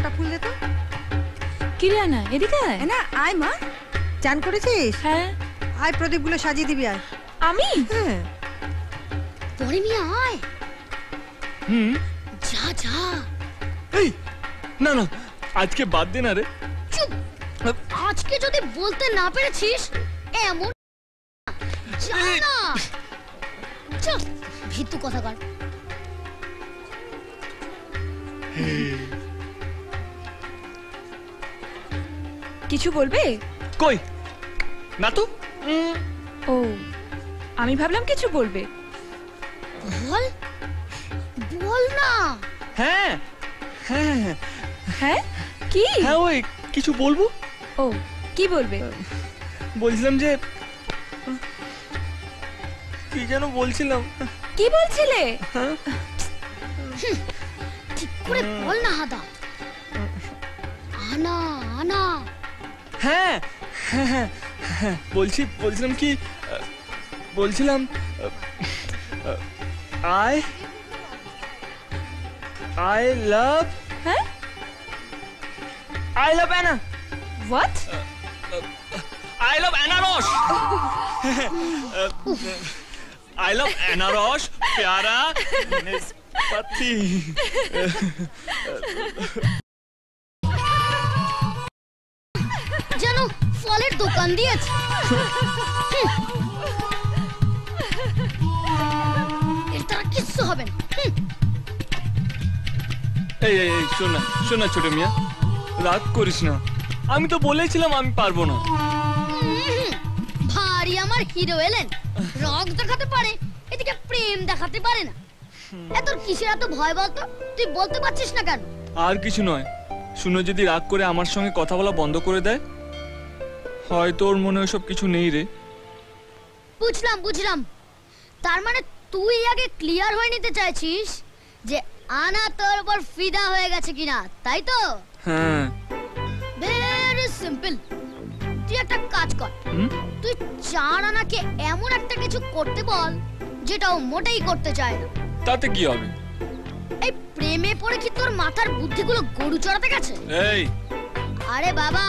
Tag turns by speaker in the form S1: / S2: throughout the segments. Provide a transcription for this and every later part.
S1: একটা ফুল দে তো।
S2: কি রে না এদিকে আয়।
S1: না আয় মা, চান করেছিস?
S2: হ্যাঁ
S1: আয়, প্রদীপগুলো সাজিয়ে দিবি আয়।
S2: আমি?
S1: হ্যাঁ
S3: পরে মিয়া আয়। যা যা।
S4: এই না না, আজকে বাদ দে না রে।
S3: চুপ। আজকে যদি বলতে না পেরেছিস এমন যা না। চল ভিতু কথা কর।
S2: কিছু বলবে?
S4: কই না তো।
S2: ও আমি ভাবলাম কিছু বলবে।
S3: বল বল না।
S4: হ্যাঁ হ্যাঁ
S2: হ্যাঁ কি?
S4: হ্যাঁ ওই কিছু বলবো।
S2: ও কি বলবে?
S4: বলছিলাম যে কি যেন বলছিলাম।
S2: কি বলছিলে?
S3: ঠিক করে বল না হাদা। আনা আনা।
S4: হ্যাঁ হ্যাঁ হ্যাঁ বলছিলাম কি, বলছিলাম I love
S2: হ্যাঁ
S4: I love Anna.
S2: What?
S4: I love Anna Rosh. I love Anna Rosh. प्यारा पति.
S3: জানো ফলের দোকান দিয়েছে। এটা কিচ্ছু হবে না।
S4: এই এই এই শোন না ছোট মিয়া, রাগ করিস না। আমি তো বলেছিলাম আমি পারবো না।
S3: ভারী আমার হিরো এলেন, রক দেখাতে পারে, এদিকে প্রেম দেখাতে পারে না। এত কিসের এত ভয় বলতো? তুই বলতে পারছিস না কেন?
S4: আর কিছু নয়, শুনো যদি রাগ করে আমার সঙ্গে কথা বলা বন্ধ করে দেয়, হয়তো ওর মনে ওসব কিছু নেই রে।
S3: বুঝলাম। তার মানে তুই আগে ক্লিয়ার হয়ে নিতে চাইছিস যে আনা তোর উপর ফিদা হয়ে গেছে কিনা, তাই তো?
S4: হ্যাঁ
S3: ভেরি সিম্পল। তুই একটা কাজ কর, তুই চার আনাকে এমন একটা কিছু করতে বল যেটা ও মোটেই করতে চায় না।
S4: তাতে কি হবে?
S3: এই প্রেমে পড়ে কি তোর মাথার বুদ্ধিগুলো গরু চড়াতে গেছে?
S4: এই
S3: আরে বাবা,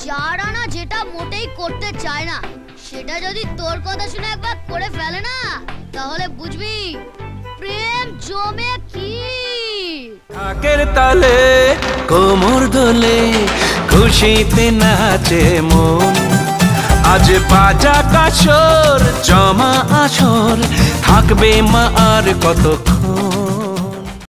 S3: চার আনা যেটা মোটেই করতে চায় না সেটা যদি তোর কথা শুনে একবার করে ফেলে না, তাহলে বুঝবি প্রেম জমে কি।
S5: ঢাকের তালে কোমর দোলে খুশিতে নাচে মন, আজ বাজা কাসর জমা আসর থাকবে মা আর কতক্ষণ।